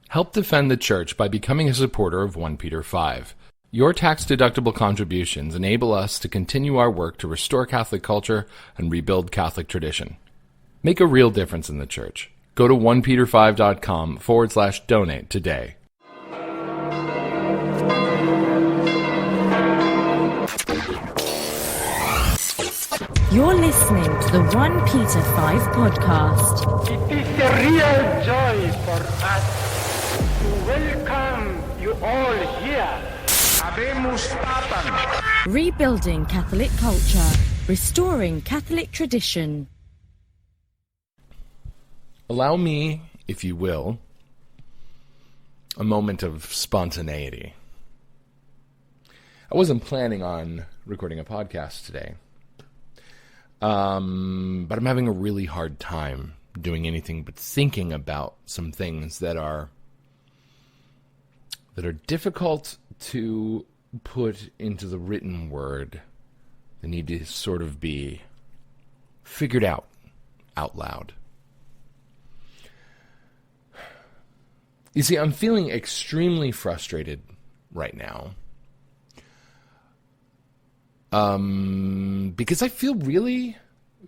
Help defend the Church by becoming a supporter of OnePeterFive. Your tax-deductible contributions enable us to continue our work to restore Catholic culture and rebuild Catholic tradition. Make a real difference in the Church. Go to OnePeterFive.com/donate today. You're listening to the OnePeterFive podcast. It is a real joy for us to welcome you all here. Habemus Papam. Rebuilding Catholic culture, restoring Catholic tradition. Allow me, if you will, a moment of spontaneity. I wasn't planning on recording a podcast today. But I'm having a really hard time doing anything but thinking about some things that are difficult to put into the written word. They need to sort of be figured out loud. You see, I'm feeling extremely frustrated right now. Because I feel really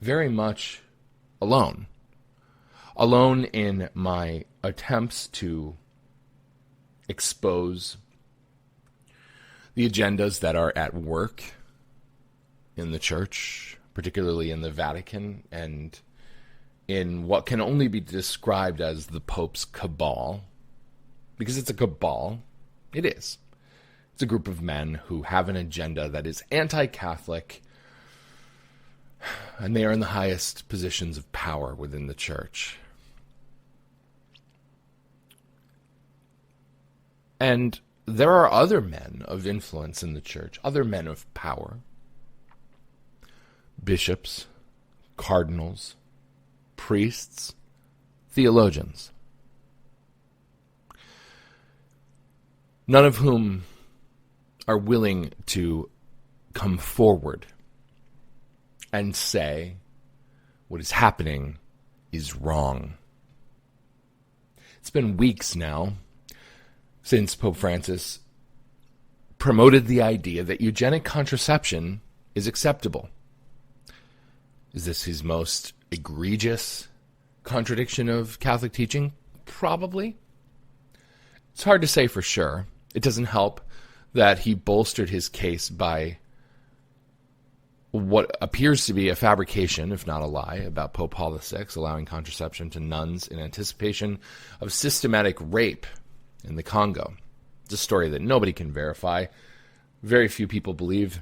very much alone. Alone in my attempts to expose the agendas that are at work in the Church, particularly in the Vatican, and in what can only be described as the Pope's cabal. Because it's a cabal. It is. It's a group of men who have an agenda that is anti-Catholic, and they are in the highest positions of power within the Church. And there are other men of influence in the Church, other men of power, bishops, cardinals, priests, theologians, none of whom are willing to come forward and say what is happening is wrong. It's been weeks now since Pope Francis promoted the idea that eugenic contraception is acceptable. Is this his most egregious contradiction of Catholic teaching? Probably. It's hard to say for sure. It doesn't help that he bolstered his case by what appears to be a fabrication, if not a lie, about Pope Paul VI allowing contraception to nuns in anticipation of systematic rape in the Congo. It's a story that nobody can verify. Very few people believe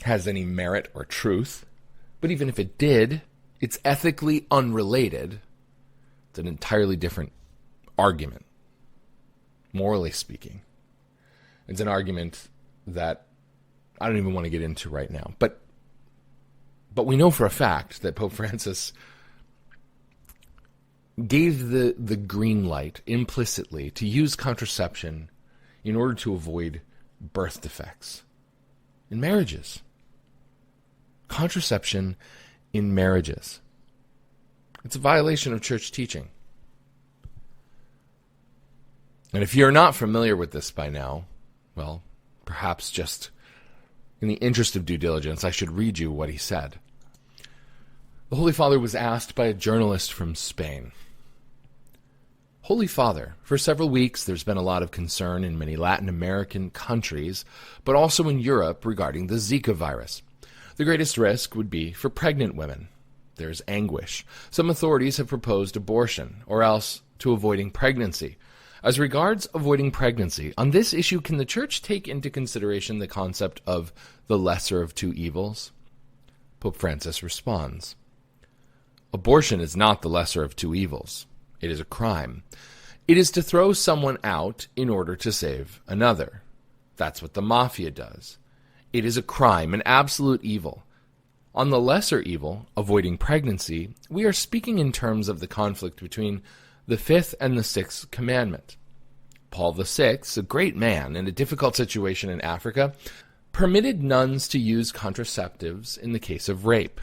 has any merit or truth. But even if it did, it's ethically unrelated. It's an entirely different argument, morally speaking. It's an argument that I don't even want to get into right now. But we know for a fact that Pope Francis gave the green light implicitly to use contraception in order to avoid birth defects in marriages. Contraception in marriages. It's a violation of church teaching. And if you're not familiar with this by now, well, perhaps just in the interest of due diligence, I should read you what he said. The Holy Father was asked by a journalist from Spain, Holy Father, for several weeks there's been a lot of concern in many Latin American countries, but also in Europe regarding the Zika virus. The greatest risk would be for pregnant women. There's anguish. Some authorities have proposed abortion, or else to avoiding pregnancy. As regards avoiding pregnancy, on this issue, can the Church take into consideration the concept of the lesser of two evils? Pope Francis responds, abortion is not the lesser of two evils. It is a crime. It is to throw someone out in order to save another. That's what the mafia does. It is a crime, an absolute evil. On the lesser evil, avoiding pregnancy, we are speaking in terms of the conflict between the fifth and the sixth commandment. Paul VI, a great man in a difficult situation in Africa, permitted nuns to use contraceptives in the case of rape.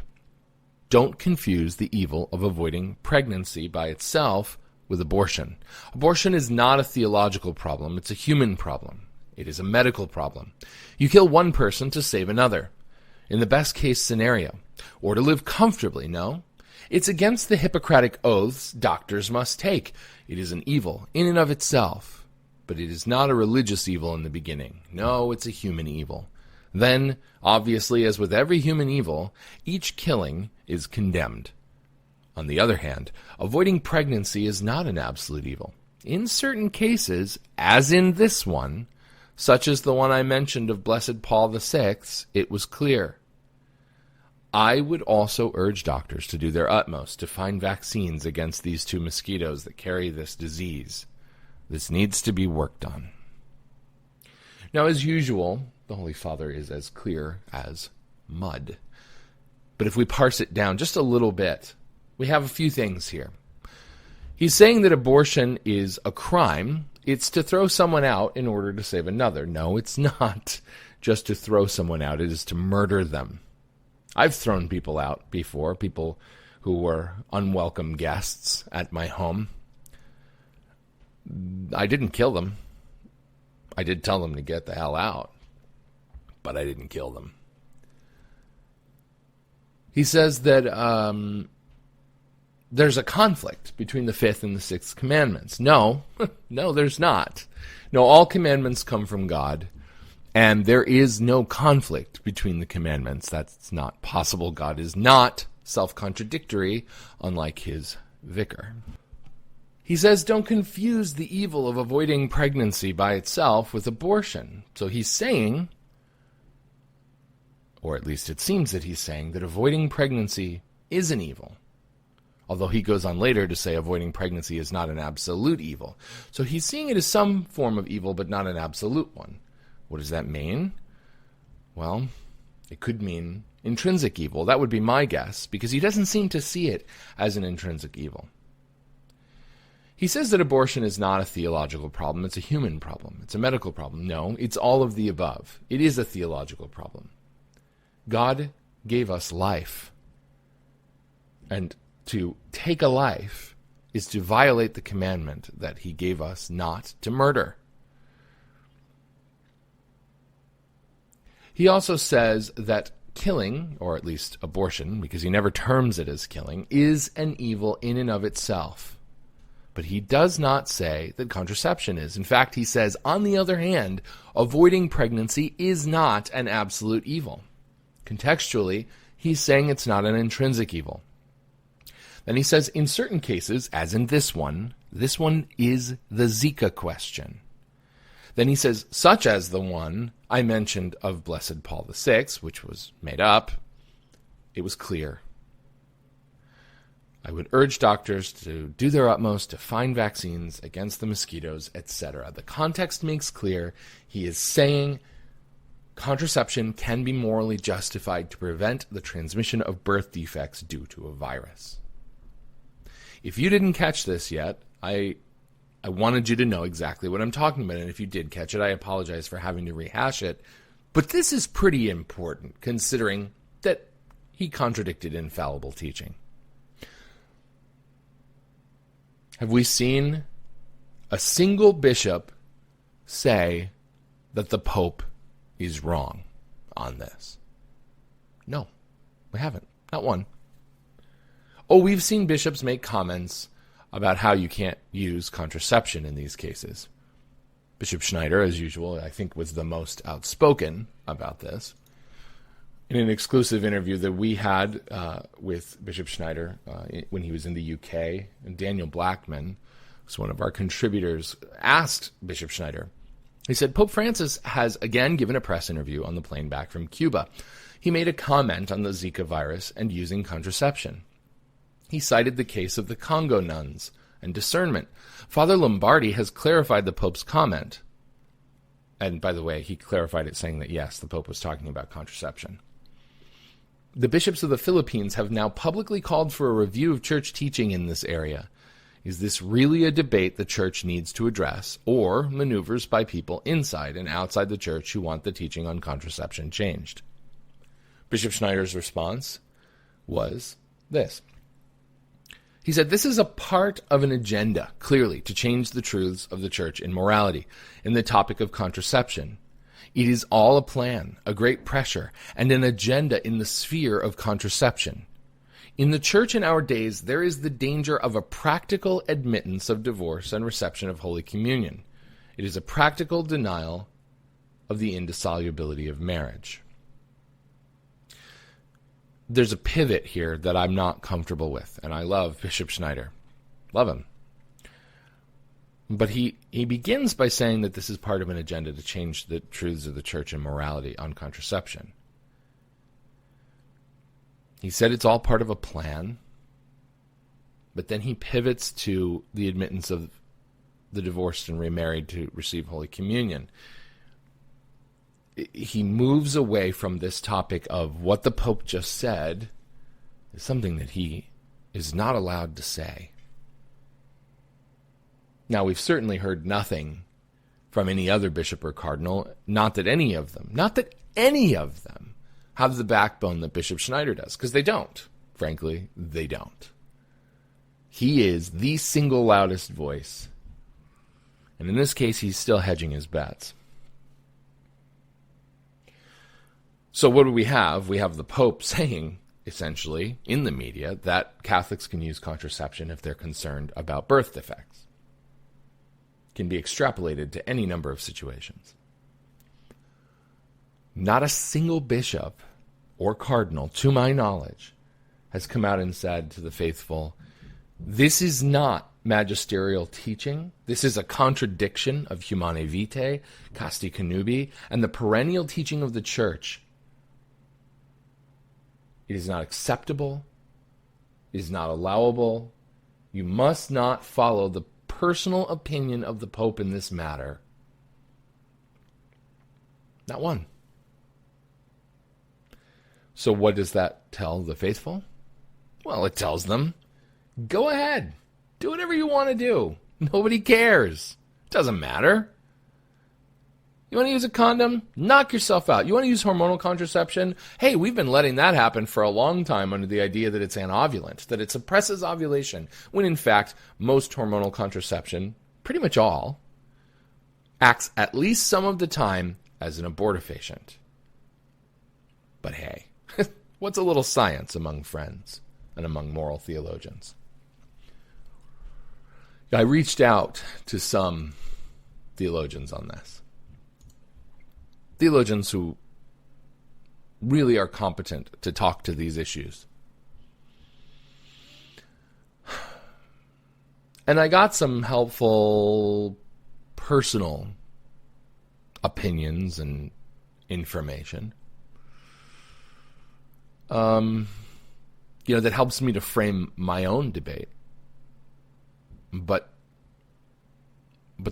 Don't confuse the evil of avoiding pregnancy by itself with abortion. Abortion is not a theological problem. It's a human problem. It is a medical problem. You kill one person to save another, in the best case scenario, or to live comfortably, no? It's against the Hippocratic oaths doctors must take. It is an evil in and of itself, but it is not a religious evil in the beginning. No, it's a human evil. Then, obviously, as with every human evil, each killing is condemned. On the other hand, avoiding pregnancy is not an absolute evil. In certain cases, as in this one, such as the one I mentioned of Blessed Paul VI, it was clear. I would also urge doctors to do their utmost to find vaccines against these two mosquitoes that carry this disease. This needs to be worked on. Now, as usual, the Holy Father is as clear as mud. But if we parse it down just a little bit, we have a few things here. He's saying that abortion is a crime. It's to throw someone out in order to save another. No, it's not just to throw someone out. It is to murder them. I've thrown people out before, people who were unwelcome guests at my home. I didn't kill them. I did tell them to get the hell out, but I didn't kill them. He says that there's a conflict between the fifth and the sixth commandments. No, there's not. No, all commandments come from God, and there is no conflict between the commandments. That's not possible. God is not self-contradictory, unlike his vicar. He says, don't confuse the evil of avoiding pregnancy by itself with abortion. So he's saying, or at least it seems that he's saying, that avoiding pregnancy is an evil. Although he goes on later to say avoiding pregnancy is not an absolute evil. So he's seeing it as some form of evil, but not an absolute one. What does that mean? Well, it could mean intrinsic evil. That would be my guess, because he doesn't seem to see it as an intrinsic evil. He says that abortion is not a theological problem. It's a human problem. It's a medical problem. No, it's all of the above. It is a theological problem. God gave us life. And to take a life is to violate the commandment that he gave us not to murder. He also says that killing, or at least abortion, because he never terms it as killing, is an evil in and of itself. But he does not say that contraception is. In fact, he says, on the other hand, avoiding pregnancy is not an absolute evil. Contextually, he's saying it's not an intrinsic evil. Then he says, in certain cases, as in this one is the Zika question. Then he says, such as the one I mentioned of Blessed Paul VI, which was made up, it was clear. I would urge doctors to do their utmost to find vaccines against the mosquitoes, etc. The context makes clear he is saying contraception can be morally justified to prevent the transmission of birth defects due to a virus. If you didn't catch this yet, I wanted you to know exactly what I'm talking about, and if you did catch it, I apologize for having to rehash it. But this is pretty important, considering that he contradicted infallible teaching. Have we seen a single bishop say that the Pope is wrong on this? No, we haven't. Not one. Oh, we've seen bishops make comments about how you can't use contraception in these cases. Bishop Schneider, as usual, I think was the most outspoken about this. In an exclusive interview that we had with Bishop Schneider when he was in the UK, and Daniel Blackman was one of our contributors, asked Bishop Schneider. He said, Pope Francis has again given a press interview on the plane back from Cuba. He made a comment on the Zika virus and using contraception. He cited the case of the Congo nuns and discernment. Father Lombardi has clarified the Pope's comment. And by the way, he clarified it saying that yes, the Pope was talking about contraception. The bishops of the Philippines have now publicly called for a review of church teaching in this area. Is this really a debate the church needs to address, or maneuvers by people inside and outside the church who want the teaching on contraception changed? Bishop Schneider's response was this. He said, this is a part of an agenda, clearly, to change the truths of the church in morality, in the topic of contraception. It is all a plan, a great pressure, and an agenda in the sphere of contraception. In the church in our days, there is the danger of a practical admittance of divorce and reception of Holy Communion. It is a practical denial of the indissolubility of marriage. There's a pivot here that I'm not comfortable with, and I love Bishop Schneider. Love him. But he begins by saying that this is part of an agenda to change the truths of the church and morality on contraception. He said it's all part of a plan, but then he pivots to the admittance of the divorced and remarried to receive Holy Communion. He moves away from this topic of what the Pope just said is something that he is not allowed to say. Now, we've certainly heard nothing from any other bishop or cardinal, not that any of them have the backbone that Bishop Schneider does, because they don't. Frankly, they don't. He is the single loudest voice. And in this case, he's still hedging his bets. So what do we have? We have the Pope saying, essentially, in the media, that Catholics can use contraception if they're concerned about birth defects. It can be extrapolated to any number of situations. Not a single bishop or cardinal, to my knowledge, has come out and said to the faithful, this is not magisterial teaching. This is a contradiction of Humanae Vitae, Casti Connubii, and the perennial teaching of the Church. It is not acceptable. It is not allowable. You must not follow the personal opinion of the Pope in this matter. Not one. So what does that tell the faithful? Well, it tells them, go ahead. Do whatever you want to do. Nobody cares. It doesn't matter. You want to use a condom? Knock yourself out. You want to use hormonal contraception? Hey, we've been letting that happen for a long time under the idea that it's anovulant, that it suppresses ovulation, when in fact, most hormonal contraception, pretty much all, acts at least some of the time as an abortifacient. But hey, what's a little science among friends and among moral theologians? I reached out to some theologians on this. Theologians who really are competent to talk to these issues. And I got some helpful personal opinions and information. That helps me to frame my own debate. But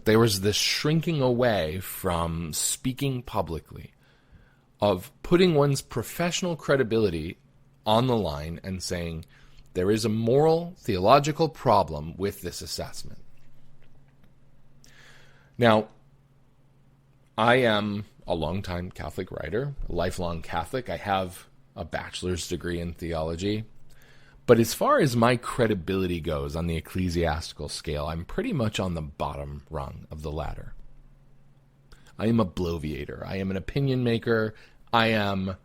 there was this shrinking away from speaking publicly, of putting one's professional credibility on the line and saying, there is a moral, theological problem with this assessment. Now, I am a longtime Catholic writer, a lifelong Catholic. I have a bachelor's degree in theology. But as far as my credibility goes on the ecclesiastical scale, I'm pretty much on the bottom rung of the ladder. I am a bloviator. I am an opinion maker. I am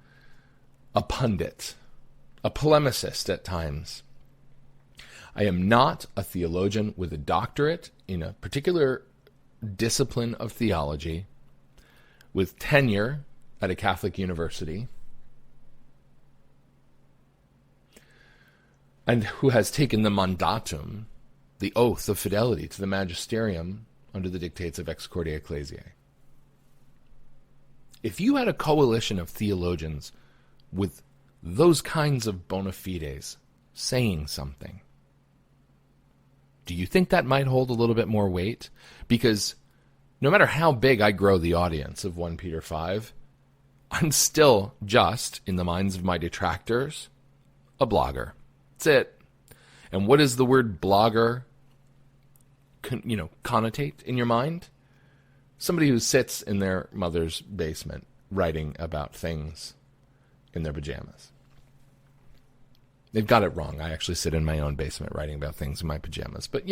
a pundit, a polemicist at times. I am not a theologian with a doctorate in a particular discipline of theology with tenure at a Catholic university, and who has taken the mandatum, the oath of fidelity to the magisterium under the dictates of Ex Cordia Ecclesiae. If you had a coalition of theologians with those kinds of bona fides saying something, do you think that might hold a little bit more weight? Because no matter how big I grow the audience of OnePeterFive, I'm still just, in the minds of my detractors, a blogger. That's it. And what does the word blogger, connotate in your mind? Somebody who sits in their mother's basement writing about things in their pajamas. They've got it wrong. I actually sit in my own basement writing about things in my pajamas. But,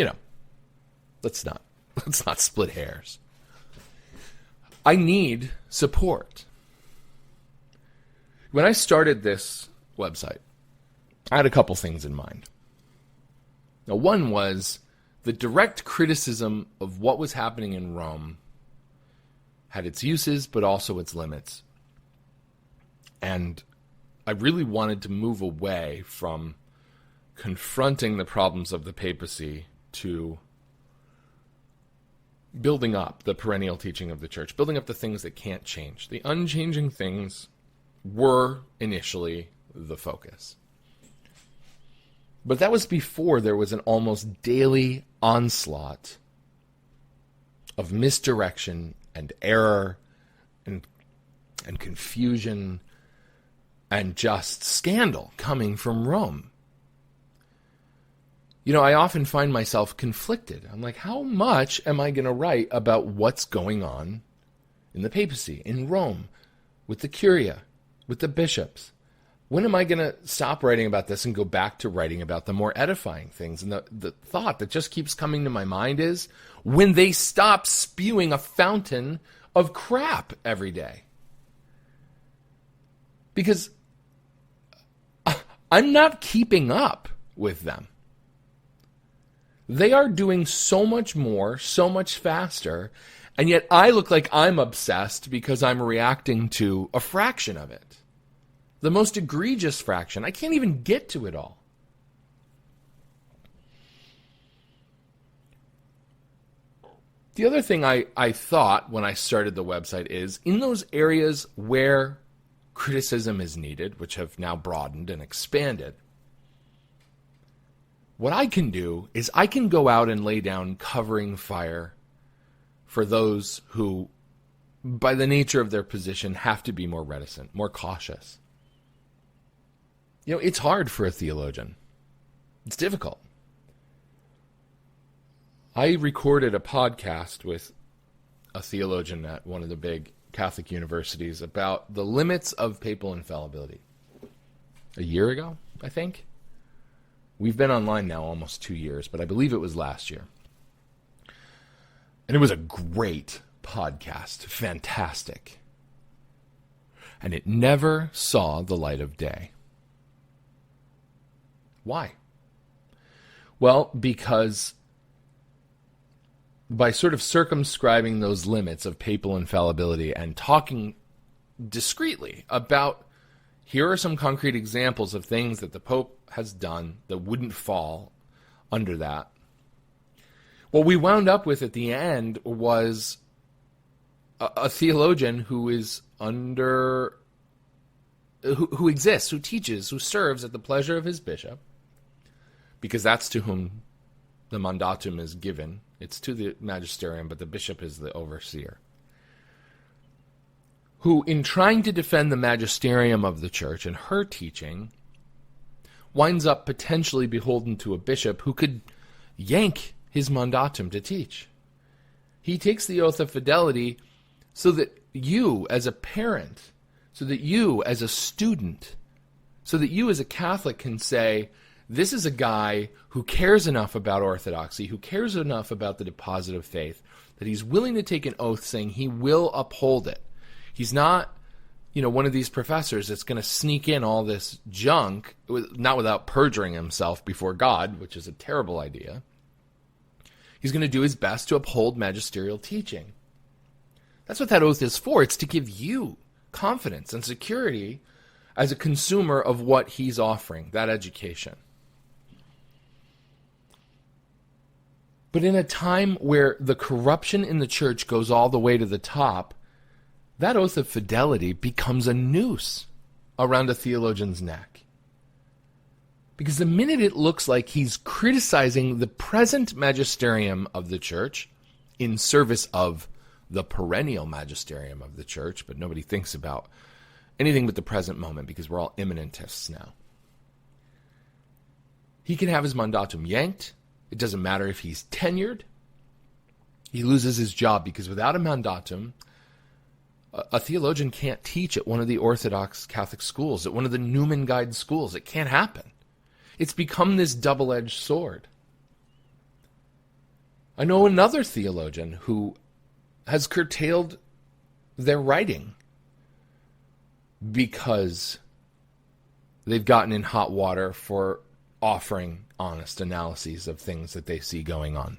let's not split hairs. I need support. When I started this website, I had a couple things in mind. Now, one was the direct criticism of what was happening in Rome had its uses, but also its limits. And I really wanted to move away from confronting the problems of the papacy to building up the perennial teaching of the church, building up the things that can't change. The unchanging things were initially the focus. But that was before there was an almost daily onslaught of misdirection and error and confusion and just scandal coming from Rome. I often find myself conflicted. I'm like, how much am I going to write about what's going on in the papacy, in Rome, with the curia, with the bishops? When am I going to stop writing about this and go back to writing about the more edifying things? And the thought that just keeps coming to my mind is when they stop spewing a fountain of crap every day. Because I'm not keeping up with them. They are doing so much more, so much faster, and yet I look like I'm obsessed because I'm reacting to a fraction of it. The most egregious fraction. I can't even get to it all. The other thing I thought when I started the website is, in those areas where criticism is needed, which have now broadened and expanded, what I can do is I can go out and lay down covering fire for those who, by the nature of their position, have to be more reticent, more cautious. It's hard for a theologian. It's difficult. I recorded a podcast with a theologian at one of the big Catholic universities about the limits of papal infallibility. A year ago, I think. We've been online now almost 2 years, but I believe it was last year. And it was a great podcast. Fantastic. And it never saw the light of day. Why? Well, because by sort of circumscribing those limits of papal infallibility and talking discreetly about, here are some concrete examples of things that the Pope has done that wouldn't fall under that. What we wound up with at the end was a theologian who is who exists, who teaches, who serves at the pleasure of his bishop, because that's to whom the mandatum is given. It's to the magisterium, but the bishop is the overseer. Who, in trying to defend the magisterium of the church and her teaching, winds up potentially beholden to a bishop who could yank his mandatum to teach. He takes the oath of fidelity so that you as a parent, so that you as a student, so that you as a Catholic can say, this is a guy who cares enough about orthodoxy, who cares enough about the deposit of faith, that he's willing to take an oath saying he will uphold it. He's not, one of these professors that's going to sneak in all this junk, not without perjuring himself before God, which is a terrible idea. He's going to do his best to uphold magisterial teaching. That's what that oath is for. It's to give you confidence and security as a consumer of what he's offering, that education. But in a time where the corruption in the church goes all the way to the top, that oath of fidelity becomes a noose around a theologian's neck. Because the minute it looks like he's criticizing the present magisterium of the church in service of the perennial magisterium of the church, but nobody thinks about anything but the present moment because we're all immanentists now, he can have his mandatum yanked. It doesn't matter if he's tenured. He loses his job because without a mandatum, a theologian can't teach at one of the Orthodox Catholic schools, at one of the Newman Guide schools. It can't happen. It's become this double-edged sword. I know another theologian who has curtailed their writing because they've gotten in hot water for offering honest analyses of things that they see going on.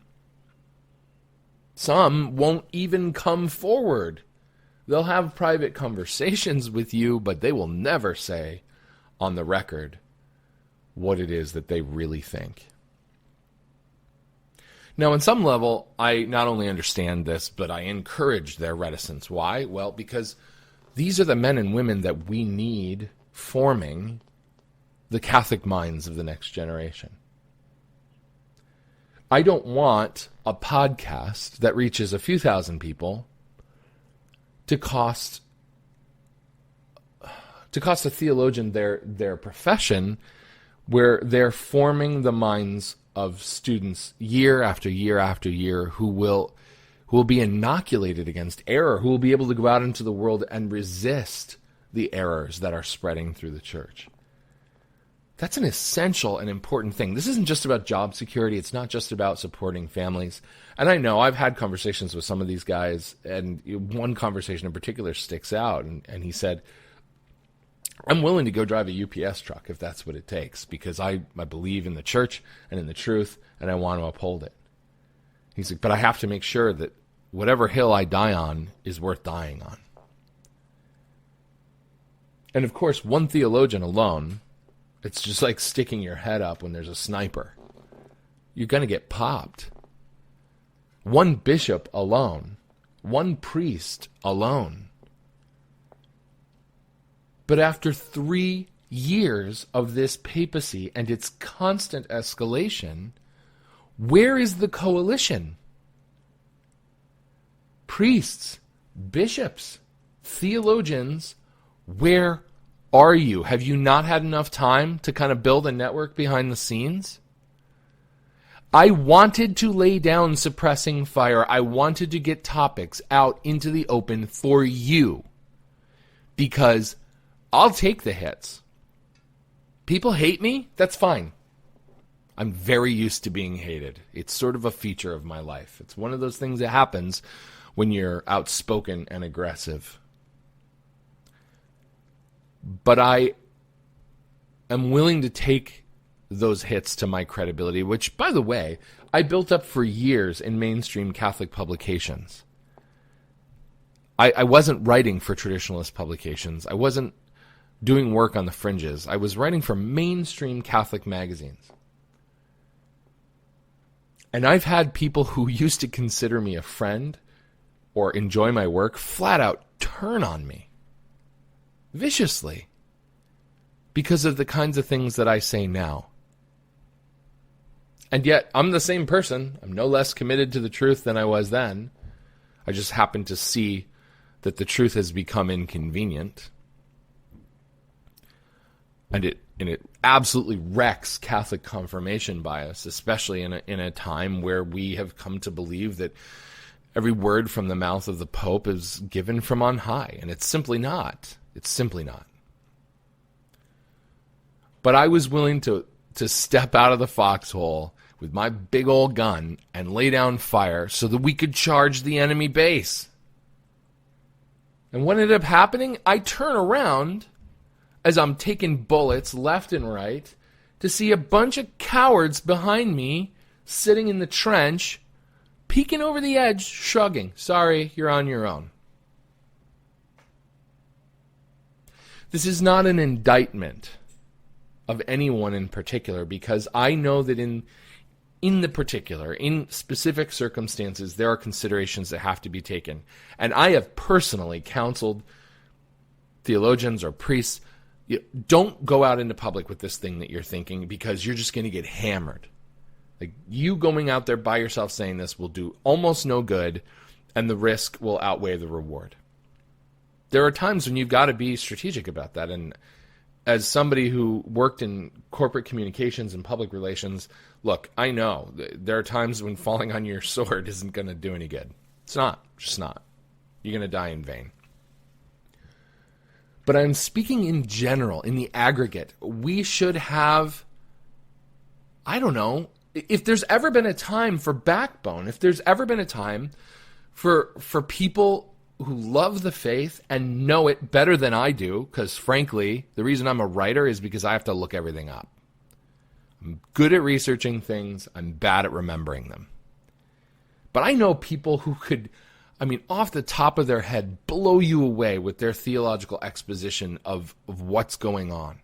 Some won't even come forward. They'll have private conversations with you, but they will never say on the record what it is that they really think. Now, on some level, I not only understand this, but I encourage their reticence. Why? Well, because these are the men and women that we need forming the Catholic minds of the next generation. I don't want a podcast that reaches a few thousand people to cost a theologian their profession, where they're forming the minds of students year after year after year who will be inoculated against error, who will be able to go out into the world and resist the errors that are spreading through the church. That's an essential and important thing. This isn't just about job security. It's not just about supporting families. And I know I've had conversations with some of these guys, and one conversation in particular sticks out, and he said, I'm willing to go drive a UPS truck if that's what it takes, because I believe in the church and in the truth, and I want to uphold it. He's like, but I have to make sure that whatever hill I die on is worth dying on. And of course, one theologian alone, it's just like sticking your head up when there's a sniper. You're going to get popped. One bishop alone, one priest alone. But after 3 years of this papacy and its constant escalation, where is the coalition? Priests, bishops, theologians, where are you? Have you not had enough time to kind of build a network behind the scenes? I wanted to lay down suppressing fire. I wanted to get topics out into the open for you, because I'll take the hits. People hate me? That's fine. I'm very used to being hated. It's sort of a feature of my life. It's one of those things that happens when you're outspoken and aggressive. But I am willing to take those hits to my credibility, which, by the way, I built up for years in mainstream Catholic publications. I wasn't writing for traditionalist publications. I wasn't doing work on the fringes. I was writing for mainstream Catholic magazines. And I've had people who used to consider me a friend or enjoy my work flat out turn on me viciously because of the kinds of things that I say now. And yet, I'm the same person. I'm no less committed to the truth than I was then. I just happen to see that the truth has become inconvenient. And it absolutely wrecks Catholic confirmation bias, especially in a time where we have come to believe that every word from the mouth of the Pope is given from on high. And it's simply not. It's simply not. But I was willing to step out of the foxhole with my big old gun and lay down fire so that we could charge the enemy base. And what ended up happening? I turn around as I'm taking bullets left and right to see a bunch of cowards behind me sitting in the trench, peeking over the edge, shrugging. Sorry, you're on your own. This is not an indictment of anyone in particular, because I know that in the particular, in specific circumstances, there are considerations that have to be taken. And I have personally counseled theologians or priests, don't go out into public with this thing that you're thinking, because you're just going to get hammered. Like, you going out there by yourself saying this will do almost no good, and the risk will outweigh the reward. There are times when you've got to be strategic about that. And as somebody who worked in corporate communications and public relations, look, I know there are times when falling on your sword isn't going to do any good. It's not. Just not. You're going to die in vain. But I'm speaking in general, in the aggregate. We should have I don't know, if there's ever been a time for backbone, if there's ever been a time for people who love the faith and know it better than I do, because frankly, the reason I'm a writer is because I have to look everything up. I'm good at researching things. I'm bad at remembering them. But I know people who could, off the top of their head, blow you away with their theological exposition of what's going on.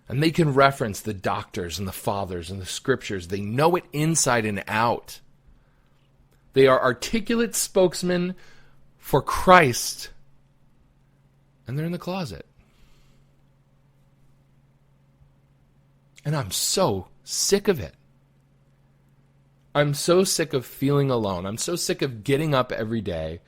And they can reference the doctors and the fathers and the scriptures. They know it inside and out. They are articulate spokesmen for Christ. And they're in the closet. And I'm so sick of it. I'm so sick of feeling alone. I'm so sick of getting up every day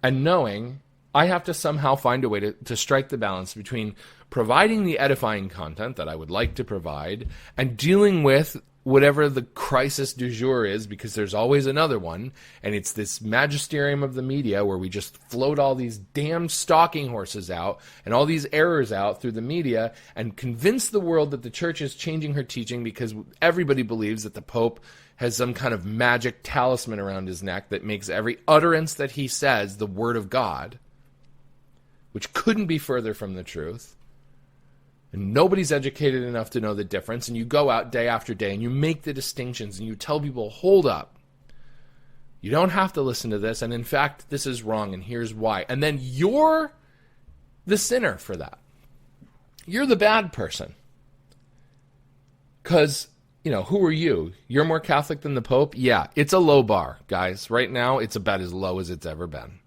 and knowing I have to somehow find a way to strike the balance between providing the edifying content that I would like to provide and dealing with whatever the crisis du jour is, because there's always another one, and it's this magisterium of the media where we just float all these damn stalking horses out and all these errors out through the media and convince the world that the church is changing her teaching because everybody believes that the Pope has some kind of magic talisman around his neck that makes every utterance that he says the word of God, which couldn't be further from the truth. And nobody's educated enough to know the difference. And you go out day after day and you make the distinctions and you tell people, hold up. You don't have to listen to this. And in fact, this is wrong and here's why. And then you're the sinner for that. You're the bad person. Because, who are you? You're more Catholic than the Pope? Yeah, it's a low bar, guys. Right now, it's about as low as it's ever been.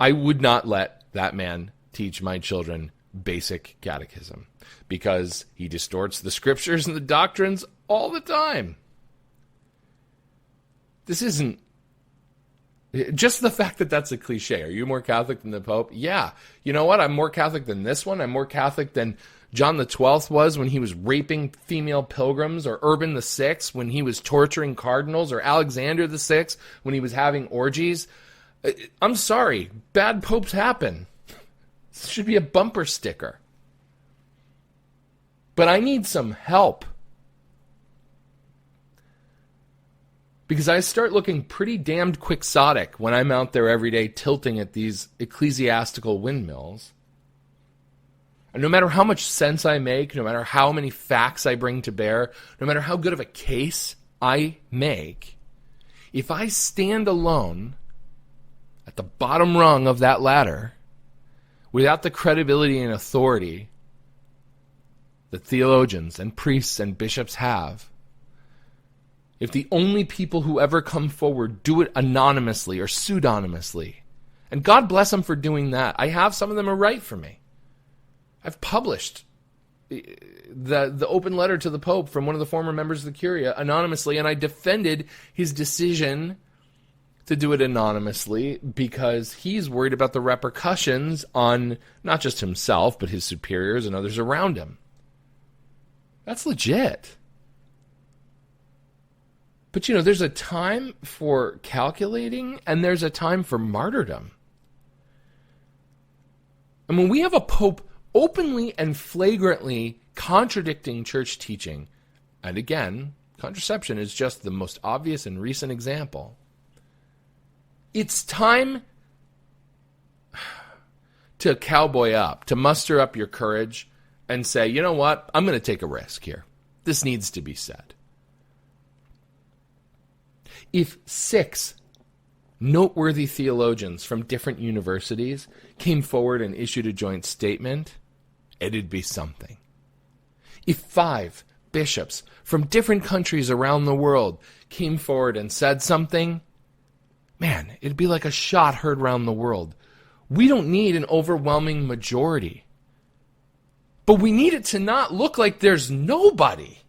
I would not let that man teach my children basic catechism because he distorts the scriptures and the doctrines all the time. This isn't just the fact that that's a cliche. Are you more Catholic than the Pope? Yeah. You know what? I'm more Catholic than this one. I'm more Catholic than John the 12th was when he was raping female pilgrims, or Urban the 6th when he was torturing cardinals, or Alexander the 6th when he was having orgies. I'm sorry. Bad popes happen. This should be a bumper sticker. But I need some help. Because I start looking pretty damned quixotic when I'm out there every day tilting at these ecclesiastical windmills. And no matter how much sense I make, no matter how many facts I bring to bear, no matter how good of a case I make, if I stand alone at the bottom rung of that ladder, without the credibility and authority that theologians and priests and bishops have, if the only people who ever come forward do it anonymously or pseudonymously, and God bless them for doing that. I have some of them who write for me. I've published the open letter to the Pope from one of the former members of the Curia anonymously, and I defended his decision to do it anonymously because he's worried about the repercussions on not just himself, but his superiors and others around him. That's legit. But, there's a time for calculating and there's a time for martyrdom. And when we have a Pope openly and flagrantly contradicting church teaching, and again, contraception is just the most obvious and recent example, it's time to cowboy up, to muster up your courage and say, you know what, I'm going to take a risk here. This needs to be said. If 6 noteworthy theologians from different universities came forward and issued a joint statement, it'd be something. If 5 bishops from different countries around the world came forward and said something, man, it'd be like a shot heard around the world. We don't need an overwhelming majority. But we need it to not look like there's nobody.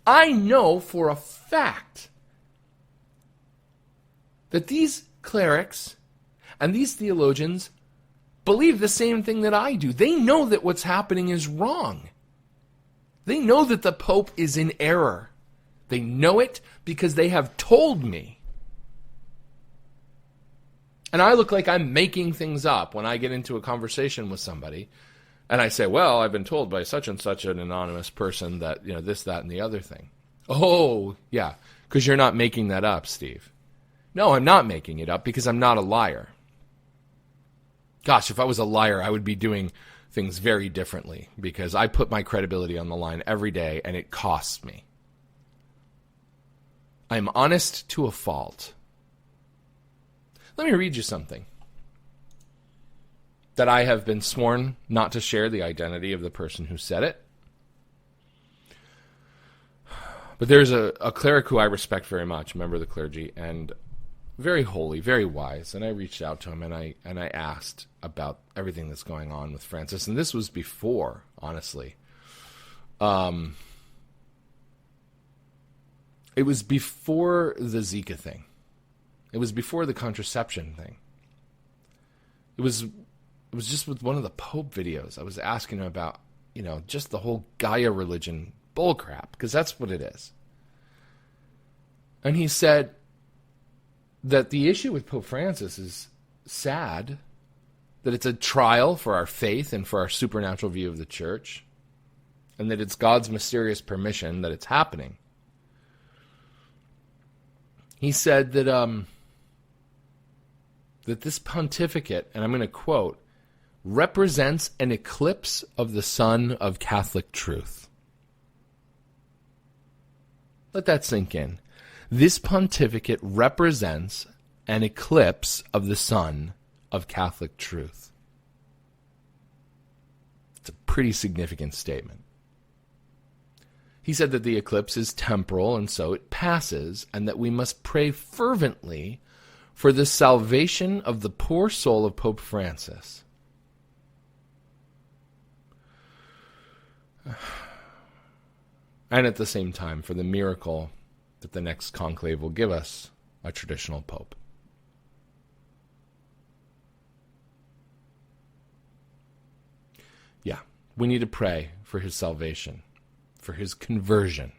I know for a fact that these clerics and these theologians believe the same thing that I do. They know that what's happening is wrong. They know that the Pope is in error. They know it because they have told me. And I look like I'm making things up when I get into a conversation with somebody. And I say, well, I've been told by such and such an anonymous person that, this, that, and the other thing. Oh, yeah, because you're not making that up, Steve. No, I'm not making it up because I'm not a liar. Gosh, if I was a liar, I would be doing things very differently because I put my credibility on the line every day and it costs me. I'm honest to a fault. Let me read you something that I have been sworn not to share the identity of the person who said it. But there's a cleric who I respect very much, a member of the clergy, and very holy, very wise. And I reached out to him and I asked about everything that's going on with Francis. And this was before, honestly. It was before the Zika thing. It was before the contraception thing. It was just with one of the Pope videos. I was asking him about, just the whole Gaia religion bullcrap, because that's what it is. And he said that the issue with Pope Francis is sad, that it's a trial for our faith and for our supernatural view of the church, and that it's God's mysterious permission that it's happening. He said that that this pontificate, and I'm going to quote, represents an eclipse of the sun of Catholic truth. Let that sink in. This pontificate represents an eclipse of the sun of Catholic truth. It's a pretty significant statement. He said that the eclipse is temporal and so it passes, and that we must pray fervently for the salvation of the poor soul of Pope Francis. And at the same time, for the miracle that the next conclave will give us a traditional pope. Yeah, we need to pray for his salvation, for his conversion.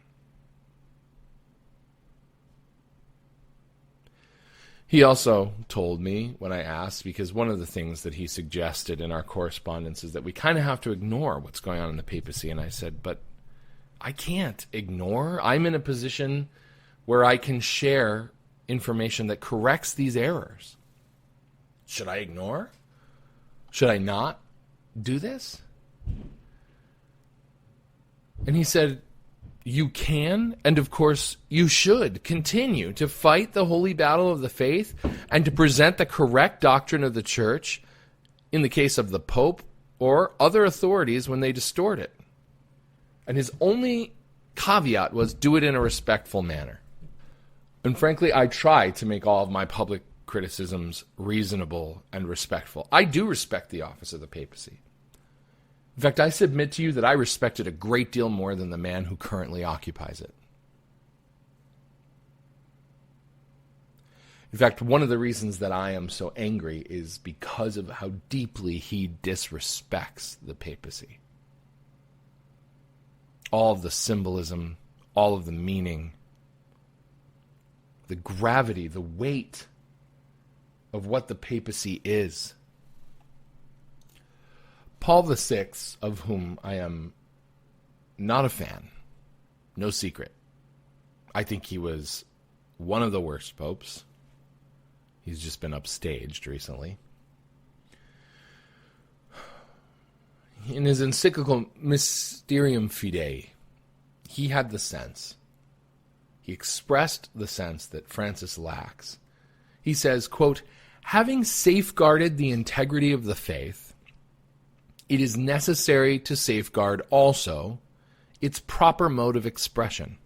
He also told me when I asked, because one of the things that he suggested in our correspondence is that we kind of have to ignore what's going on in the papacy. And I said, but I can't ignore. I'm in a position where I can share information that corrects these errors. Should I ignore? Should I not do this? And he said, you can, and of course you should, continue to fight the holy battle of the faith and to present the correct doctrine of the church in the case of the Pope or other authorities when they distort it. And his only caveat was, do it in a respectful manner. And frankly, I try to make all of my public criticisms reasonable and respectful. I do respect the office of the papacy. In fact, I submit to you that I respect it a great deal more than the man who currently occupies it. In fact, one of the reasons that I am so angry is because of how deeply he disrespects the papacy. All of the symbolism, all of the meaning, the gravity, the weight of what the papacy is. Paul VI, of whom I am not a fan, no secret. I think he was one of the worst popes. He's just been upstaged recently. In his encyclical Mysterium Fidei, he had the sense, he expressed the sense that Francis lacks. He says, quote, having safeguarded the integrity of the faith, it is necessary to safeguard also its proper mode of expression,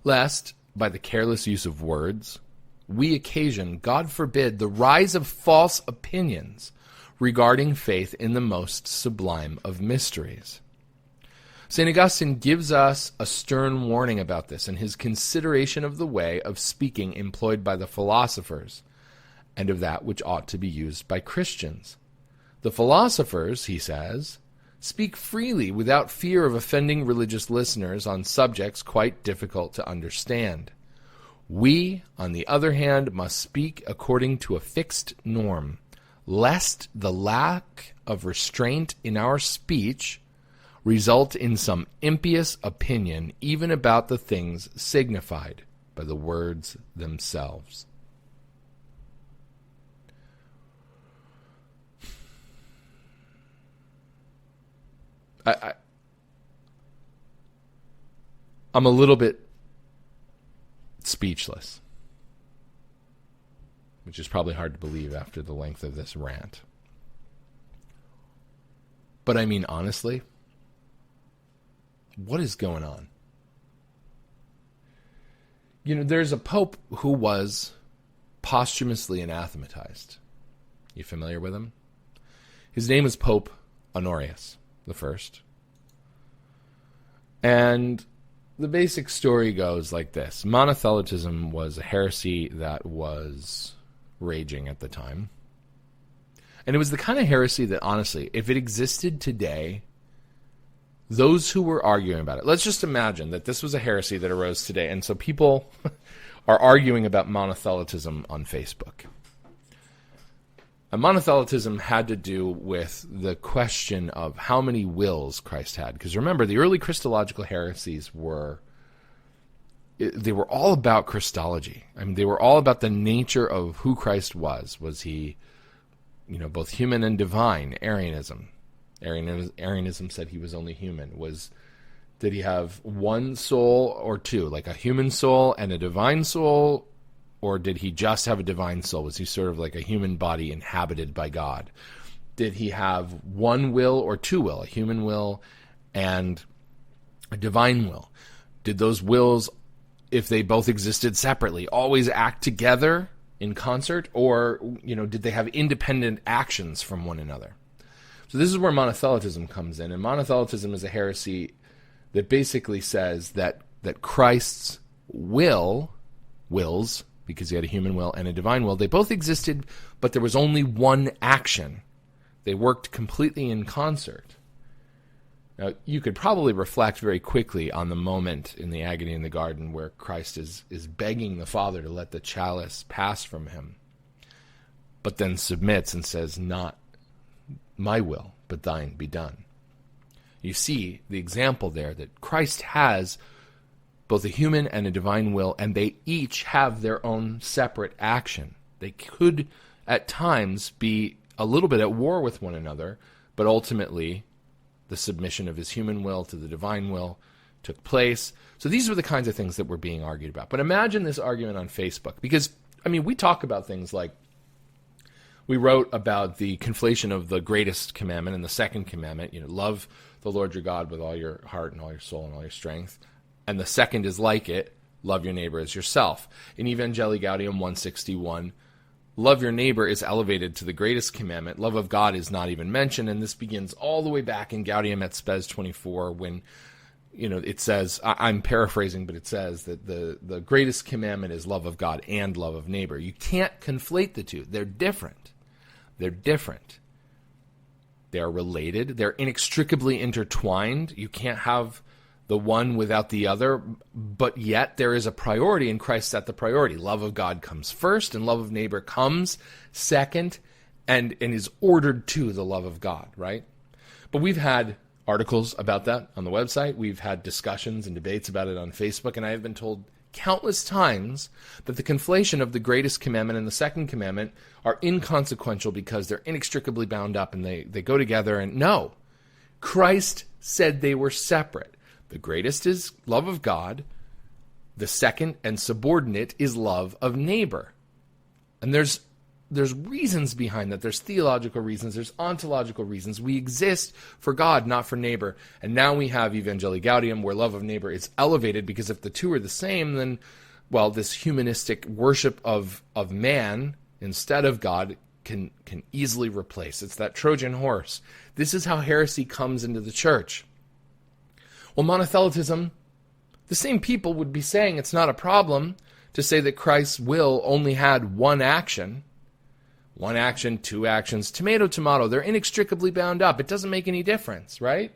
lest, by the careless use of words, we occasion, God forbid, the rise of false opinions regarding faith in the most sublime of mysteries. St. Augustine gives us a stern warning about this in his consideration of the way of speaking employed by the philosophers, and of that which ought to be used by Christians. The philosophers, he says, speak freely without fear of offending religious listeners on subjects quite difficult to understand. We, on the other hand, must speak according to a fixed norm, lest the lack of restraint in our speech result in some impious opinion even about the things signified by the words themselves. I'm a little bit speechless, which is probably hard to believe after the length of this rant. But I mean, honestly, what is going on? You know, there's a pope who was posthumously anathematized. You familiar with him? His name is Pope Honorius the First. And the basic story goes like this. Monothelitism was a heresy that was raging at the time. And it was the kind of heresy that, honestly, if it existed today, those who were arguing about it, let's just imagine that this was a heresy that arose today, and so people are arguing about monothelitism on Facebook. And monothelitism had to do with the question of how many wills Christ had. Because remember, the early Christological heresies were all about Christology. I mean, they were all about the nature of who Christ was. Was he, both human and divine? Arianism. Arianism said he was only human. Did he have one soul or two, like a human soul and a divine soul? Or did he just have a divine soul? Was he sort of like a human body inhabited by God? Did he have one will or two will, a human will and a divine will? Did those wills, if they both existed separately, always act together in concert? Or, did they have independent actions from one another? So this is where monothelitism comes in. And monothelitism is a heresy that basically says that Christ's wills, because he had a human will and a divine will, they both existed, but there was only one action. They worked completely in concert. Now, you could probably reflect very quickly on the moment in the agony in the garden where Christ is begging the Father to let the chalice pass from him, but then submits and says, "Not my will, but thine be done." You see the example there that Christ has both a human and a divine will, and they each have their own separate action. They could, at times, be a little bit at war with one another, but ultimately, the submission of his human will to the divine will took place. So these were the kinds of things that were being argued about. But imagine this argument on Facebook, because, we talk about things like, we wrote about the conflation of the greatest commandment and the second commandment, love the Lord your God with all your heart and all your soul and all your strength. And the second is like it, love your neighbor as yourself. In Evangelii Gaudium 161, love your neighbor is elevated to the greatest commandment. Love of God is not even mentioned, and this begins all the way back in Gaudium et Spes 24 when, it says, I'm paraphrasing, but it says that the greatest commandment is love of God and love of neighbor. You can't conflate the two. They're different. They're different. They are related. They're inextricably intertwined. You can't have the one without the other, but yet there is a priority, and Christ set the priority. Love of God comes first, and love of neighbor comes second, and is ordered to the love of God, right? But we've had articles about that on the website. We've had discussions and debates about it on Facebook, and I have been told countless times that the conflation of the greatest commandment and the second commandment are inconsequential because they're inextricably bound up and they go together. And no, Christ said they were separate. The greatest is love of God. The second and subordinate is love of neighbor. And there's reasons behind that. There's theological reasons. There's ontological reasons. We exist for God, not for neighbor. And now we have Evangelii Gaudium, where love of neighbor is elevated, because if the two are the same, then, well, this humanistic worship of man instead of God can easily replace. It's that Trojan horse. This is how heresy comes into the church. Well, monothelitism, the same people would be saying it's not a problem to say that Christ's will only had one action, two actions, tomato, they're inextricably bound up. It doesn't make any difference, right?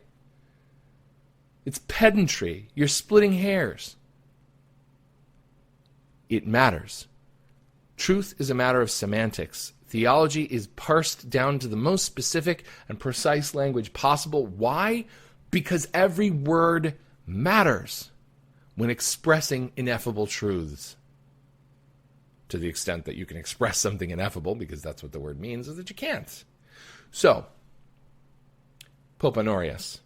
It's pedantry. You're splitting hairs. It matters. Truth is a matter of semantics. Theology is parsed down to the most specific and precise language possible. Why? Because every word matters when expressing ineffable truths. To the extent that you can express something ineffable, because that's what the word means, is that you can't. So, Pope Honorius,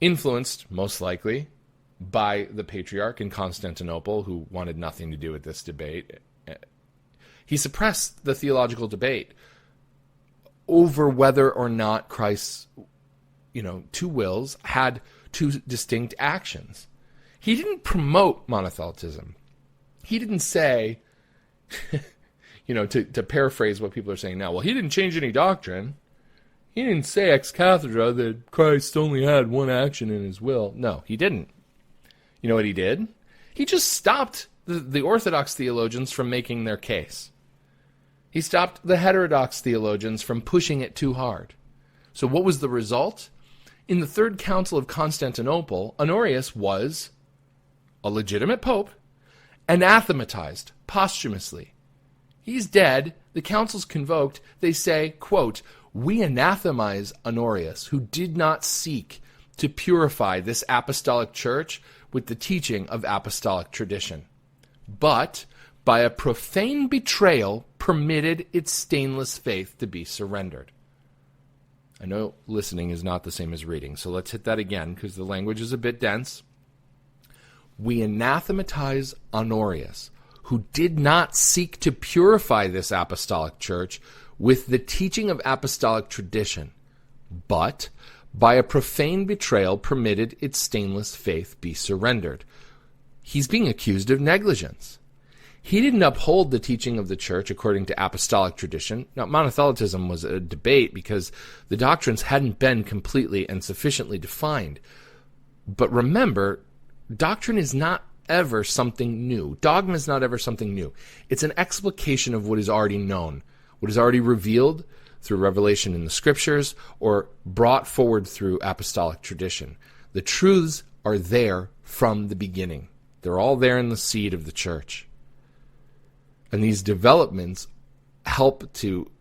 influenced, most likely, by the Patriarch in Constantinople, who wanted nothing to do with this debate, he suppressed the theological debate over whether or not Christ's, two wills had two distinct actions. He didn't promote monothelitism. He didn't say, to paraphrase what people are saying now, well, he didn't change any doctrine. He didn't say ex cathedra that Christ only had one action in his will. No, he didn't. You know what he did? He just stopped the Orthodox theologians from making their case. He stopped the heterodox theologians from pushing it too hard. So what was the result? In the Third Council of Constantinople, Honorius was a legitimate pope, anathematized posthumously. He's dead. The council's convoked. They say, quote, "We anathemize Honorius, who did not seek to purify this apostolic church with the teaching of apostolic tradition, but by a profane betrayal permitted its stainless faith to be surrendered." I know listening is not the same as reading, so let's hit that again because the language is a bit dense. "We anathematize Honorius, who did not seek to purify this apostolic church with the teaching of apostolic tradition, but by a profane betrayal permitted its stainless faith be surrendered." He's being accused of negligence. He didn't uphold the teaching of the church according to apostolic tradition. Now, monothelitism was a debate because the doctrines hadn't been completely and sufficiently defined. But remember, doctrine is not ever something new. Dogma is not ever something new. It's an explication of what is already known, what is already revealed through revelation in the scriptures or brought forward through apostolic tradition. The truths are there from the beginning. They're all there in the seed of the church. And these developments help to,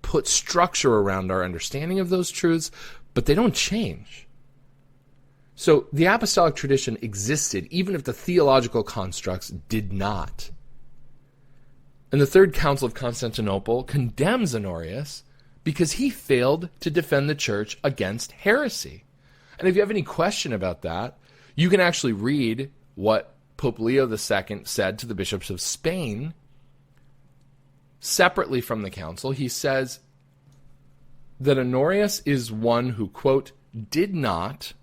put structure around our understanding of those truths, but they don't change. So the apostolic tradition existed even if the theological constructs did not. And the Third Council of Constantinople condemns Honorius because he failed to defend the church against heresy. And if you have any question about that, you can actually read what Pope Leo II said to the bishops of Spain separately from the council. He says that Honorius is one who, quote, "did not,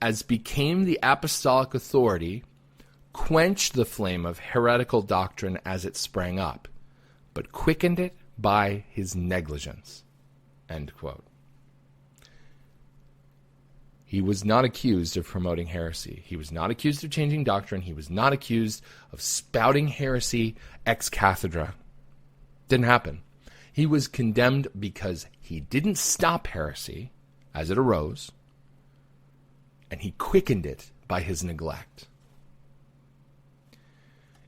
as became the apostolic authority, quench the flame of heretical doctrine as it sprang up, but quickened it by his negligence," end quote. He was not accused of promoting heresy. He was not accused of changing doctrine. He was not accused of spouting heresy ex cathedra. Didn't happen. He was condemned because he didn't stop heresy as it arose, and he quickened it by his neglect.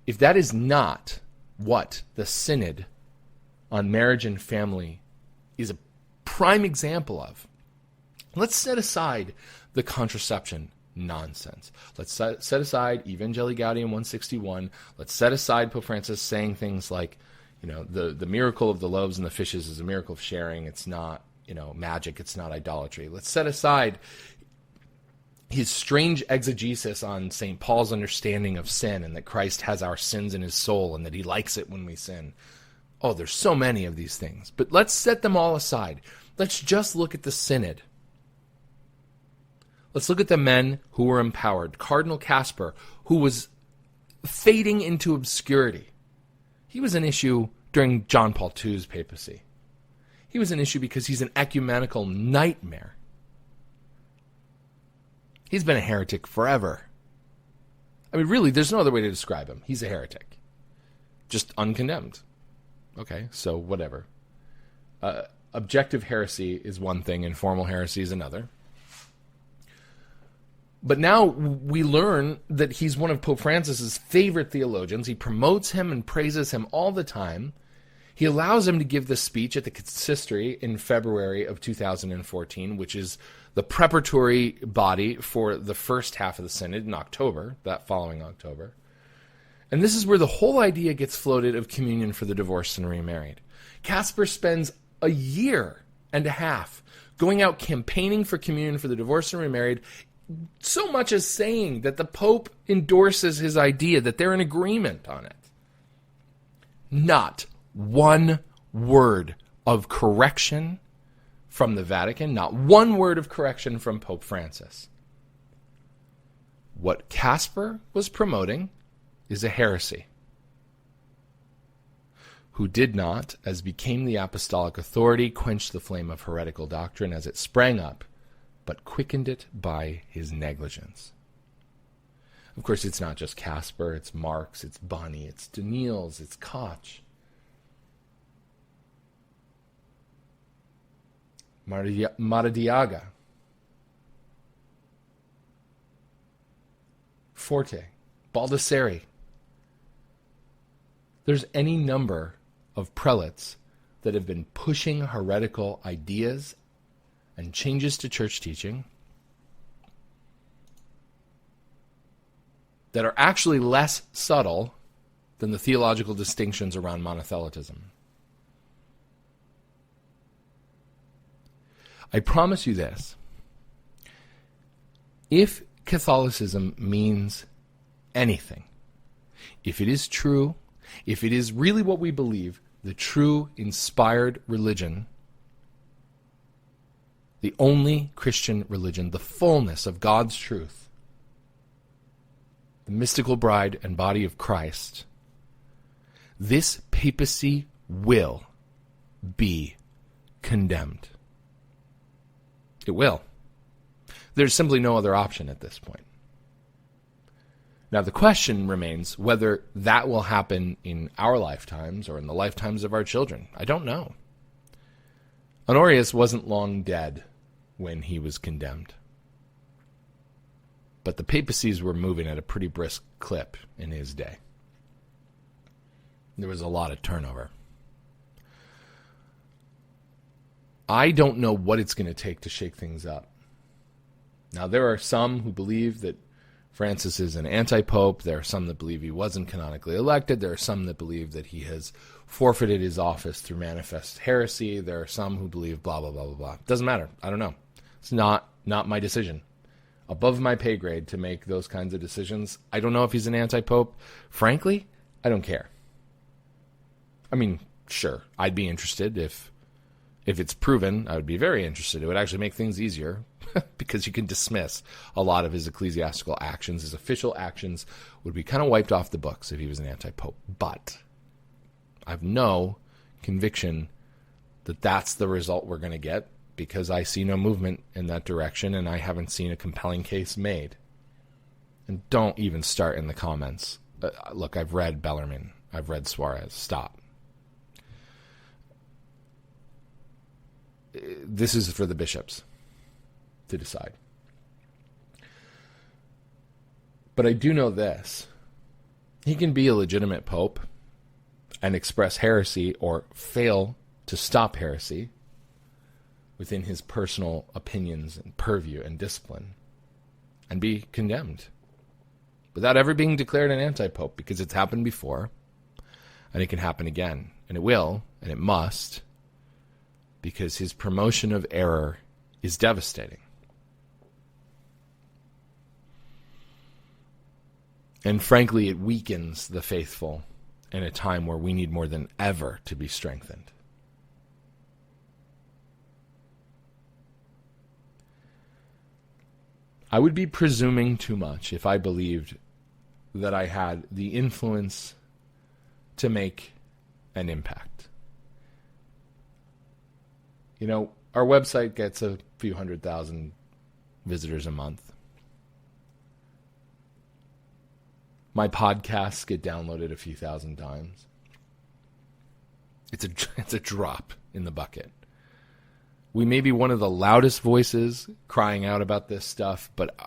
If that is not what the Synod on Marriage and Family is a prime example of, let's set aside the contraception nonsense. Let's set aside Evangelii Gaudium 161. Let's set aside Pope Francis saying things like, the miracle of the loaves and the fishes is a miracle of sharing. It's not, magic. It's not idolatry. Let's set aside his strange exegesis on St. Paul's understanding of sin and that Christ has our sins in his soul and that he likes it when we sin. Oh, there's so many of these things. But let's set them all aside. Let's just look at the Synod. Let's look at the men who were empowered. Cardinal Casper, who was fading into obscurity. He was an issue during John Paul II's papacy. He was an issue because he's an ecumenical nightmare. He's been a heretic forever. I mean, really, there's no other way to describe him. He's a heretic. Just uncondemned. Okay, so whatever. Objective heresy is one thing, and formal heresy is another. But now we learn that he's one of Pope Francis's favorite theologians. He promotes him and praises him all the time. He allows him to give this speech at the consistory in February of 2014, which is the preparatory body for the first half of the synod in October, that following October. And this is where the whole idea gets floated of communion for the divorced and remarried. Casper spends a year and a half going out campaigning for communion for the divorced and remarried, so much as saying that the Pope endorses his idea, that they're in agreement on it. Not one word of correction from the Vatican, not one word of correction from Pope Francis. What Casper was promoting is a heresy, who did not, as became the apostolic authority, quench the flame of heretical doctrine as it sprang up, but quickened it by his negligence. Of course, it's not just Casper, it's Marx, it's Bonny, it's Daniels, it's Koch. Maradiaga, Forte, Baldassari. There's any number of prelates that have been pushing heretical ideas and changes to church teaching that are actually less subtle than the theological distinctions around monothelitism. I promise you this. If Catholicism means anything, if it is true, if it is really what we believe, the true inspired religion, the only Christian religion, the fullness of God's truth, the mystical bride and body of Christ, this papacy will be condemned. It will. There's simply no other option at this point. Now, the question remains whether that will happen in our lifetimes or in the lifetimes of our children. I don't know. Honorius wasn't long dead when he was condemned. But the papacies were moving at a pretty brisk clip in his day. There was a lot of turnover. I don't know what it's going to take to shake things up. Now, there are some who believe that Francis is an anti-pope. There are some that believe he wasn't canonically elected. There are some that believe that he has forfeited his office through manifest heresy. There are some who believe blah, blah, blah, blah, blah. It doesn't matter. I don't know. It's not my decision. Above my pay grade to make those kinds of decisions. I don't know if he's an anti-pope. Frankly, I don't care. I mean, sure, I'd be interested if it's proven. I would be very interested. It would actually make things easier because you can dismiss a lot of his ecclesiastical actions. His official actions would be kind of wiped off the books if he was an anti-pope. But I have no conviction that that's the result we're going to get because I see no movement in that direction and I haven't seen a compelling case made. And don't even start in the comments. Look, I've read Bellarmine. I've read Suarez. Stop. This is for the bishops to decide. But I do know this. He can be a legitimate pope and express heresy or fail to stop heresy within his personal opinions and purview and discipline and be condemned without ever being declared an anti-pope because it's happened before and it can happen again. And it will and it must because his promotion of error is devastating. And frankly, it weakens the faithful in a time where we need more than ever to be strengthened. I would be presuming too much if I believed that I had the influence to make an impact. You know, our website gets a few 100,000 visitors a month. My podcasts get downloaded a few thousand times. It's a drop in the bucket. We may be one of the loudest voices crying out about this stuff, but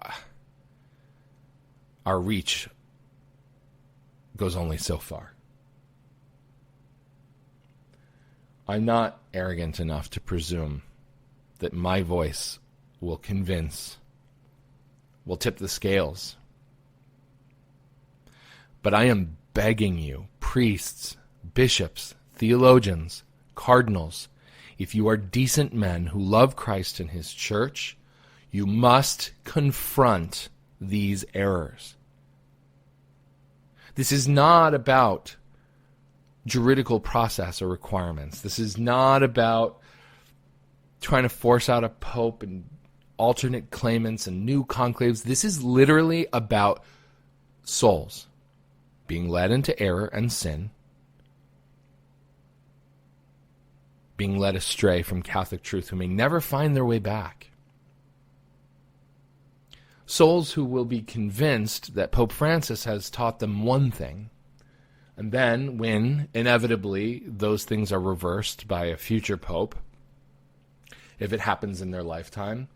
our reach goes only so far. I'm not arrogant enough to presume that my voice will convince, will tip the scales. But I am begging you, priests, bishops, theologians, cardinals, if you are decent men who love Christ and his church, you must confront these errors. This is not about juridical process or requirements. This is not about trying to force out a pope and alternate claimants and new conclaves. This is literally about souls being led into error and sin, being led astray from Catholic truth, who may never find their way back. Souls who will be convinced that Pope Francis has taught them one thing, and then when, inevitably, those things are reversed by a future pope, if it happens in their lifetime,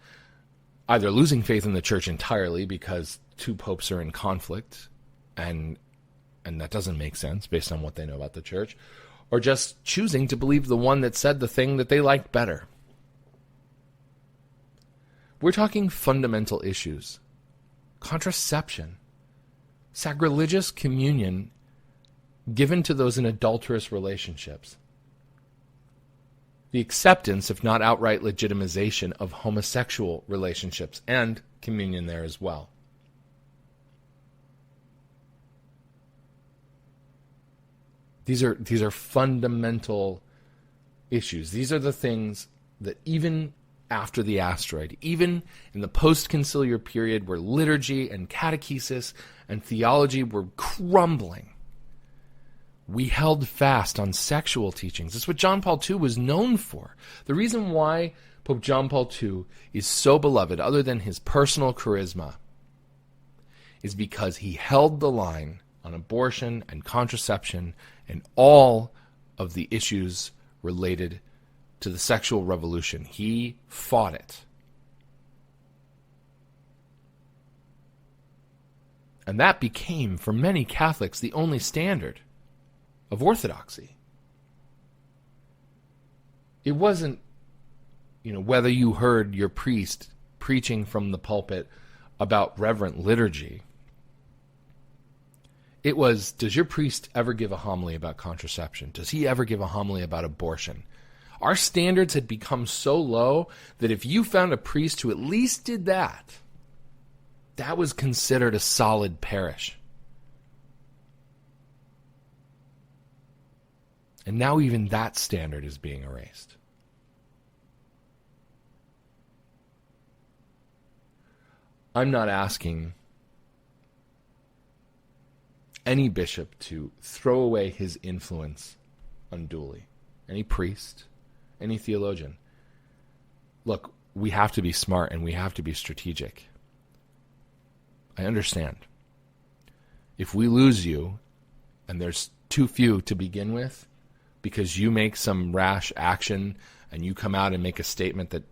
either losing faith in the church entirely because two popes are in conflict, and that doesn't make sense based on what they know about the church, or just choosing to believe the one that said the thing that they liked better. We're talking fundamental issues. Contraception, sacrilegious communion given to those in adulterous relationships, the acceptance, if not outright legitimization, of homosexual relationships and communion there as well. These are fundamental issues. These are the things that even after the asteroid, even in the post-conciliar period where liturgy and catechesis and theology were crumbling, we held fast on sexual teachings. That's what John Paul II was known for. The reason why Pope John Paul II is so beloved, other than his personal charisma, is because he held the line on abortion and contraception and all of the issues related to the sexual revolution. He fought it. And that became, for many Catholics, the only standard of orthodoxy. It wasn't, whether you heard your priest preaching from the pulpit about reverent liturgy. It was, does your priest ever give a homily about contraception? Does he ever give a homily about abortion? Our standards had become so low that if you found a priest who at least did that, that was considered a solid parish. And now even that standard is being erased. I'm not asking any bishop to throw away his influence unduly. Any priest, any theologian. Look, we have to be smart and we have to be strategic. I understand. If we lose you, and there's too few to begin with, because you make some rash action and you come out and make a statement that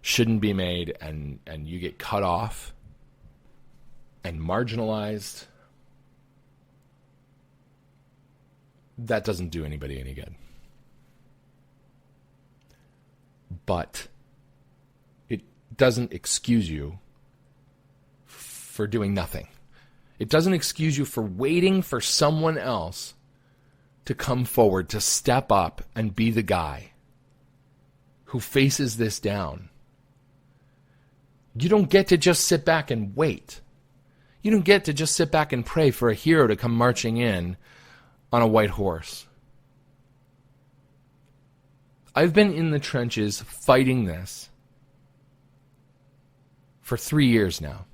shouldn't be made, and you get cut off and marginalized, that doesn't do anybody any good. But it doesn't excuse you for doing nothing. It doesn't excuse you for waiting for someone else to come forward, to step up and be the guy who faces this down. You don't get to just sit back and wait. You don't get to just sit back and pray for a hero to come marching in on a white horse. I've been in the trenches fighting this for 3 years now.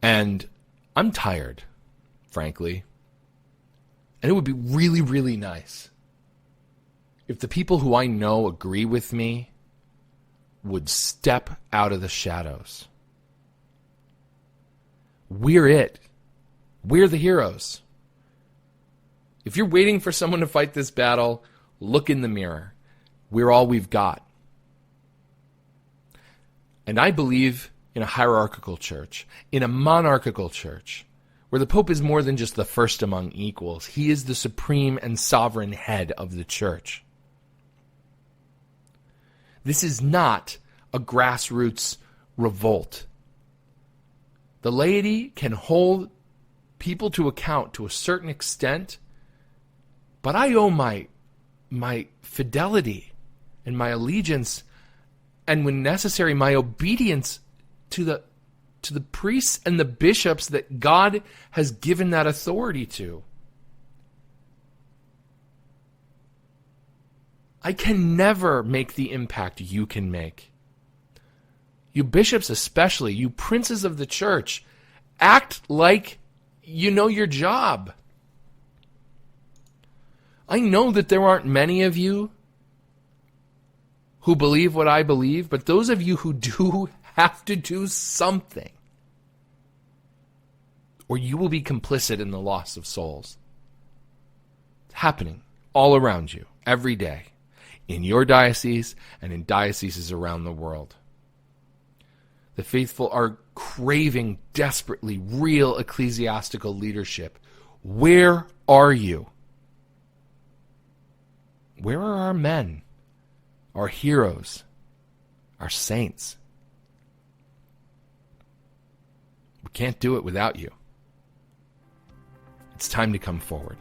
And I'm tired, frankly. And it would be really, really nice if the people who I know agree with me would step out of the shadows. We're it. We're the heroes. If you're waiting for someone to fight this battle, look in the mirror. We're all we've got. And I believe in a hierarchical church, in a monarchical church, where the Pope is more than just the first among equals. He is the supreme and sovereign head of the Church. This is not a grassroots revolt. The laity can hold people to account to a certain extent, but I owe my fidelity and my allegiance, and when necessary, my obedience to the priests and the bishops that God has given that authority to. I can never make the impact you can make. You bishops especially, you princes of the church, act like you know your job. I know that there aren't many of you who believe what I believe, but those of you who do have to do something, or you will be complicit in the loss of souls. It's happening all around you, every day, in your diocese and in dioceses around the world. The faithful are craving desperately real ecclesiastical leadership. Where are you? Where are our men, our heroes, our saints? We can't do it without you. It's time to come forward.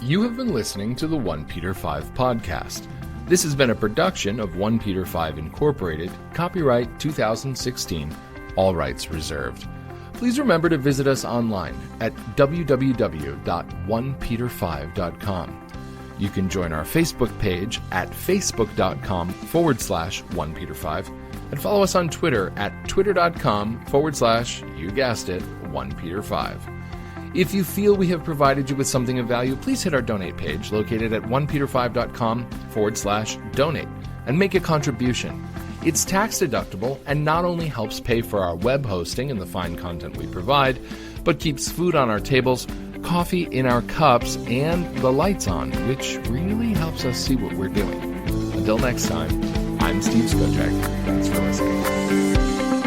You have been listening to the OnePeterFive podcast. This has been a production of OnePeterFive Incorporated, copyright 2016, all rights reserved. Please remember to visit us online at www.OnePeterFive.com. You can join our Facebook page at facebook.com/OnePeterFive and follow us on Twitter at twitter.com/, you guessed it, OnePeterFive. If you feel we have provided you with something of value, please hit our donate page located at OnePeterFive.com/donate and make a contribution. It's tax deductible and not only helps pay for our web hosting and the fine content we provide, but keeps food on our tables, coffee in our cups, and the lights on, which really helps us see what we're doing. Until next time, I'm Steve Skojak. Thanks for listening.